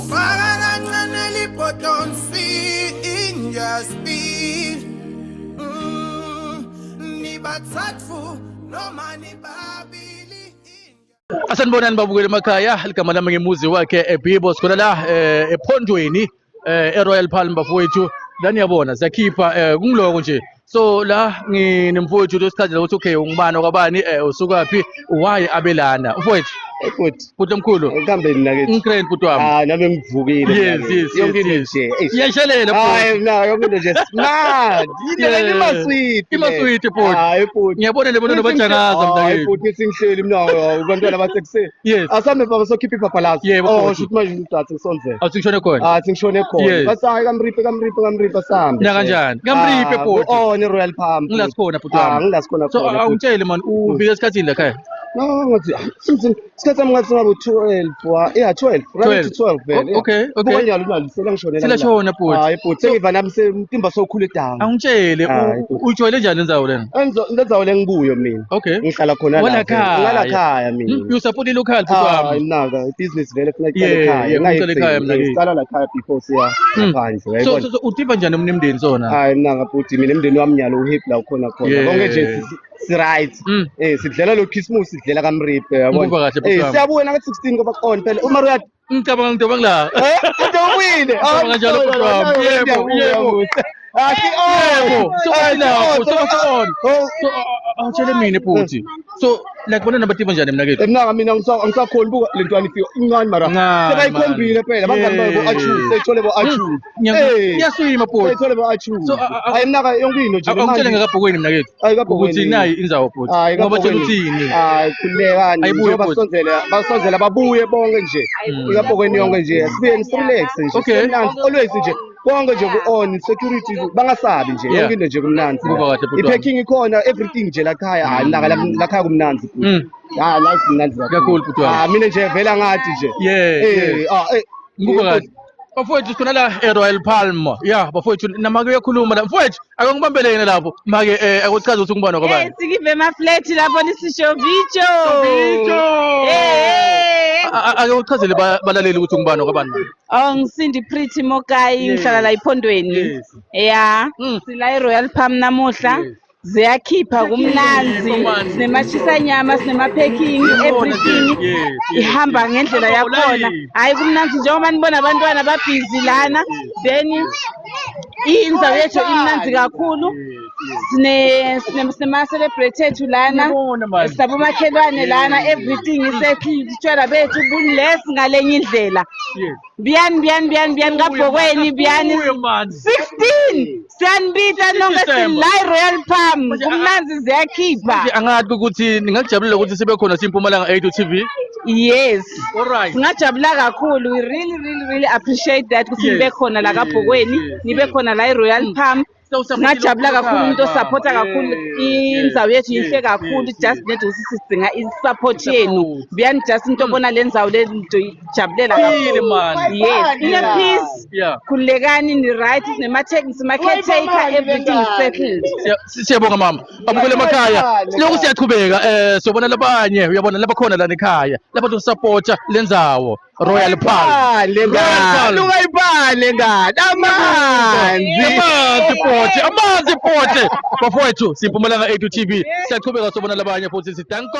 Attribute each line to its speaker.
Speaker 1: ufaka kancane lipotonsi in your speed nibathathu noma nibabili.
Speaker 2: Asanibonani babukeli emakhaya, ligama lami ngemuzi wakhe eBhibos khona la ephondweni eRoyal Palm bafowethu. La niyabona siyakhipha kungiloko nje. So la nginemfowethu losichazela ukuthi okay ungubani okwabani usukaphi why abelana mfowethu. Futhi omkhulu
Speaker 3: Ngihambeni nakithi.
Speaker 2: Ngikrent futhi wami.
Speaker 3: Nami ngivukile.
Speaker 2: Yes.
Speaker 3: Yonke into nje.
Speaker 2: Iyashelela
Speaker 3: Hayi
Speaker 2: futhi.
Speaker 3: na yonke into nje smart. Yini imasweet.
Speaker 2: Imasweet futhi.
Speaker 3: Hayi futhi.
Speaker 2: Ngiyabona le bona bajanaza
Speaker 3: Hayi
Speaker 2: mntakethu.
Speaker 3: futhi singihleli mina abantwana basekuseni.
Speaker 2: Yes.
Speaker 3: Asambe baba sokhipha iphapha lazo.
Speaker 2: Yebo, futhi.
Speaker 3: Shuthi manje udathe ngisonze.
Speaker 2: Awusishone khona.
Speaker 3: Singishone khona.
Speaker 2: Yes.
Speaker 3: Bathi hayi kamripe sambe.
Speaker 2: Na kanjani? Kamripe futhi.
Speaker 3: Ne Royal Palm.
Speaker 2: Ngilasikhona futhi wami.
Speaker 3: Ngilasikhona
Speaker 2: So
Speaker 3: khona.
Speaker 2: awungitshele man ufika esikhathini la khaya.
Speaker 3: No, ngathi isikhathi sami ngathi ngabe 12 12 right to 12 vele.
Speaker 2: Okay.
Speaker 3: Ngokwanyalo imali selangishonela.
Speaker 2: Selashona futhi.
Speaker 3: Hayi futhi sengiva nami semtimba sokhulu edown.
Speaker 2: Awungitshele
Speaker 3: Hayi,
Speaker 2: ujwayele njani indzawo lena?
Speaker 3: Ndenzawole ngibuyo mina.
Speaker 2: Okay.
Speaker 3: Ngihlala khona
Speaker 2: Wala
Speaker 3: la.
Speaker 2: khaya.
Speaker 3: Ngala khaya mina.
Speaker 2: You support local futhi wami.
Speaker 3: Naka ibusiness vele kufanele
Speaker 2: Yeah,
Speaker 3: iqale ekhaya.
Speaker 2: iqale ekhaya mina kithi.
Speaker 3: Ngicala la khaya before siya ngaphandle.
Speaker 2: So udiva njani umndeni sona?
Speaker 3: Hayi naka futhi mina emndeni wami nyalo uhip la ukhona khona.
Speaker 2: Yeah.
Speaker 3: Konke nje si right. Sidlela lo Christmas sidlela kamripe yabona.
Speaker 2: Ukuba kahle futhi wami.
Speaker 3: Siyabuya na 16 ngoba on phela uma royal
Speaker 2: Ngicabanga ngidobanga la.
Speaker 3: Udawile.
Speaker 2: Kanjalo futhi wami. Yebo. So on. So awutshele mina futhi. So like bona nabativa njani mina kithi?
Speaker 3: Mina ngisakhona buka lentwana ifika incane mara sebeyikhombile phela abangani babo achu seyithole bo achu
Speaker 2: Ngiyaswima futhi.
Speaker 3: seyithole bo achu hayi mina yonke into nje
Speaker 2: Awungitshele ngakabhokweni mina kithi. Ukuthi nayi indzawo futhi. Ngoba tshela uthini?
Speaker 3: Hayi khulekani
Speaker 2: Ayibuye
Speaker 3: njengoba
Speaker 2: futhi.
Speaker 3: basonzela babuye bonke nje ikabhokweni yonke nje sibuye relax nje
Speaker 2: Okay.
Speaker 3: simnandi always nje konke nje ku-on security bangasabi nje yonke into nje kumnandi
Speaker 2: Kuba kahle futhi wami.
Speaker 3: i-packing ikhona everything nje lakhaya hayi naka lakhaya kumnandi futhi la simnandi
Speaker 2: Kakhulu futhi wami.
Speaker 3: mina nje vela ngathi nje
Speaker 2: Kuba kahle. Bafowethu sikhona la eRoyal Palm. Yeah, bafowethu namake uyakhuluma la. Mfowethu akangibambele yena lapho. Make akuchaza ukuthi ungubani okwabani.
Speaker 4: Sikive amaflethi lapho nisisho vicho.
Speaker 2: Ake uchazele balaleli ukuthi ungubani okwabani.
Speaker 4: Ngisindi Pretty Mokai ngihlala la ephondweni. Yeah. Sila eRoyal Palm namuhla. Ziyakhipha kumnanzi, sinemashisa nyama, sinemapacking, everything ihamba ngendlela yakhona. Hayi kumnanzi njengoba nibona abantwana babhizi lana, then indzawo yethu imnanzi kakhulu. Sinema celebrate ethu lana, sabo makhelwane lana, everything isethu, tshwala bethu bunless ngalenye indlela. Biyani kabhokweni biyani 16 siyanibita nonke sila eRoyal Palm kumnanzi ziyakhipha.
Speaker 2: Angathi ukuthi ningakujabulela ukuthi sibe khona siMpumalanga 8 TV.
Speaker 4: Yes.
Speaker 2: Alright.
Speaker 4: Singajabula kakhulu. We really appreciate that ukuthi nibe khona la kabhokweni, nibe khona la eRoyal Palm. Ngajabula kakhulu umuntu osupporta kakhulu indzawo yethu inhle kakhulu just net ukuthi sidinga isupport yenu biyani just into obona lendzawo le nto ijabulela kakhulu yes ine peace khulekani ni right sinema caretaker everything is settled.
Speaker 2: Siyabonga mama babukele emakhaya siloku siyachubeka sobona labanye uyabona lapha khona la ekhaya lapha tusupporta lendzawo Royal Palm
Speaker 3: lungayibhale ngani
Speaker 2: amanzi futhi bafowethu siMpumalanga 8 TV siyachubeka sobona labanye futhi sidanko.